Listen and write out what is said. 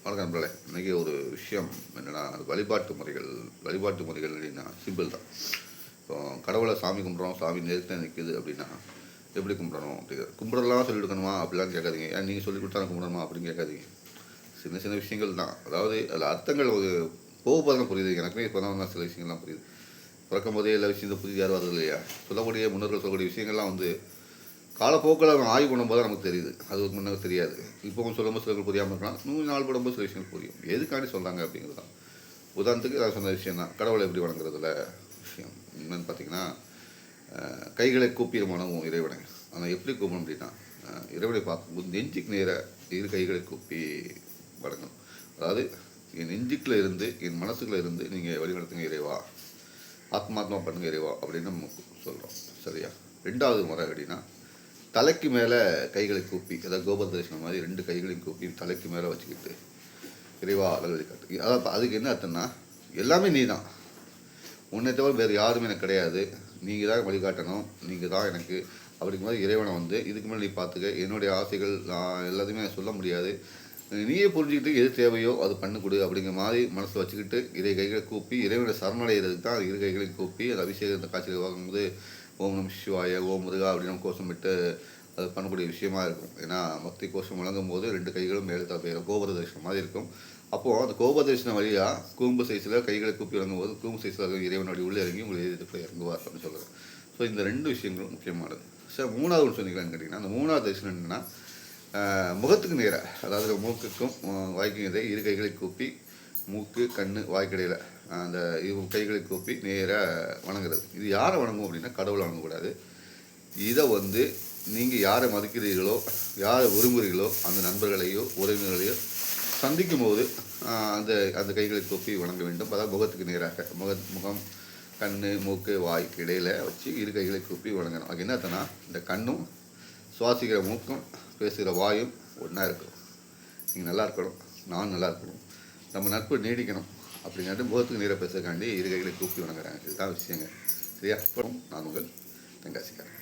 வணக்கம் நண்பர்களே. இன்றைக்கி ஒரு விஷயம் என்னென்னா, வழிபாட்டு முறைகள் அப்படின்னா சிம்பிள் தான். இப்போ கடவுளை சாமி கும்பிட்றோம், சாமி நேரத்தில் நிற்குது அப்படின்னா எப்படி கும்பிடணும் அப்படிங்கிறது. கும்பிடலாம் சொல்லிட்டு இருக்கணுமா அப்படிலாம் கேட்காதீங்க. ஏன் நீங்கள் சொல்லி கொடுத்தா கும்பிடணுமா அப்படின்னு கேட்காதீங்க. சின்ன சின்ன விஷயங்கள் தான். அதாவது அதில் அர்த்தங்கள் ஒரு போக புரியுது. எனக்குமே இப்போ தான் சில விஷயங்கள்லாம் புரியுது. பிறக்கும் போதே எல்லா விஷயத்தையும் புரிஞ்சு யாரும் வருது இல்லையா. சொல்லக்கூடிய முன்னோர்கள் சொல்லக்கூடிய விஷயங்கள்லாம் காலப்போக்கில் நம்ம ஆய்வு பண்ணும்போது நமக்கு தெரியுது. அது ஒரு முன்னே தெரியாது. இப்போ சொல்லும்போது சிலர்கள் புரியாமல் இருக்கலாம். 100 நாள் படும்போது சில விஷயங்கள் புரியும். எதுக்காண்டி சொல்கிறாங்க அப்படிங்கிறது தான். உதாரணத்துக்கு நான் சொன்ன விஷயம் தான், கடவுளை எப்படி வணங்குறதுல விஷயம் என்னென்னு பார்த்தீங்கன்னா, கைகளை கூப்பி வணங்குவோம் இறைவனை. ஆனால் எப்படி கூப்பணும் அப்படின்னா, இறைவனை பார்க்கும்போது நெஞ்சுக்கு நேர இரு கைகளை கூப்பி வணங்கணும். அதாவது என் நெஞ்சுக்குள்ளே இருந்து, என் மனசுக்குள்ளே இருந்து நீங்கள் வழிநடத்துங்க இறைவா, ஆத்மாத்மா பண்ணுங்க இறைவா அப்படின்னு நம்ம சொல்கிறோம். சரியா? 2வது முறை அப்படின்னா, தலைக்கு மேலே கைகளை கூப்பி, அதாவது கோபுர தரிசனம் மாதிரி 2 கைகளையும் கூப்பி தலைக்கு மேலே வச்சுக்கிட்டு இறைவா அழகு காட்டு. அதாவது அதுக்கு என்ன அர்த்தம்னா, எல்லாமே நீ தான், உன்னை தவிர வேறு யாருமே எனக்கு கிடையாது, நீங்கள் தான் வழிகாட்டணும், நீங்கள் தான் எனக்கு அப்படிங்கும் போது இறைவனை இதுக்கு மேலே நீ பார்த்துக்க, என்னுடைய ஆசைகள் நான் எல்லாத்தையுமே சொல்ல முடியாது, நீயே புரிஞ்சுக்கிட்டு எது தேவையோ அது பண்ணு கொடு அப்படிங்கிற மாதிரி மனசில் வச்சுக்கிட்டு கைகளை கூப்பி இறைவனை சரணடைகிறதுக்கு தான் இரு கைகளையும் கூப்பி அந்த அபிஷேகத்தை காட்சியில் வாங்கும்போது ஓம் நம சிவாய, ஓம் முருகா அப்படின்னு கோஷமிட்டு அது பண்ணக்கூடிய விஷயமா இருக்கும். ஏன்னா பக்தி கோஷம் வழங்கும் போது 2 கைகளும் மேலே தப்பையிடும், கோபுர தரிசனம் மாதிரி இருக்கும். அப்போது அந்த கோபுர தரிசனம் வழியாக கூம்பு சைஸில் கைகளை கூப்பி வழங்கும் போது கூம்பு சைஸில் இறைவனுடைய உள்ளே இறங்கி உங்களை எதிர்த்து இறங்குவார் அப்படின்னு சொல்கிறேன். ஸோ இந்த 2 விஷயங்களும் முக்கியமானது. சார் 3வது ஒன்று சொன்னீங்களான்னு கேட்டிங்கன்னா, அந்த 3வது தரிசனம் என்னென்னா, முகத்துக்கு நேராக, அதாவது மூக்குக்கும் வாய்க்கும் இடையே இரு கைகளை கூப்பி மூக்கு கண் வாய்க்கடையில் அந்த கைகளை கூப்பி நேராக வணங்குறது. இது யாரை வணங்கும் அப்படின்னா, கடவுளை வணங்கக்கூடாது. இதை நீங்கள் யாரை மதிக்கிறீர்களோ, யாரை விரும்புகிறீர்களோ அந்த நண்பர்களையோ உறவினர்களையோ சந்திக்கும் போது அந்த அந்த கைகளை கூப்பி வணங்க வேண்டும். அதாவது முகத்துக்கு நேராக முகம் கண் மூக்கு வாய்க்கு இடையில் வச்சு இரு கைகளை கூப்பி வணங்கணும். அது என்ன அர்த்தம்னா, இந்த கண்ணும் சுவாசிக்கிற மூக்கும் பேசுகிற வாயும் ஒன்றா இருக்கணும். நீங்கள் நல்லா இருக்கணும், நான் நல்லா இருக்கணும், நம்ம நட்பு நீடிக்கணும் அப்படிங்கிறது முகத்துக்கு நேராக பேசுறதுக்காண்டி இரு கைகளை கூப்பி வணங்குறாங்க. இதுதான் விஷயங்க. சரியா? நான் உங்கள் தென்காசிக்காரன்.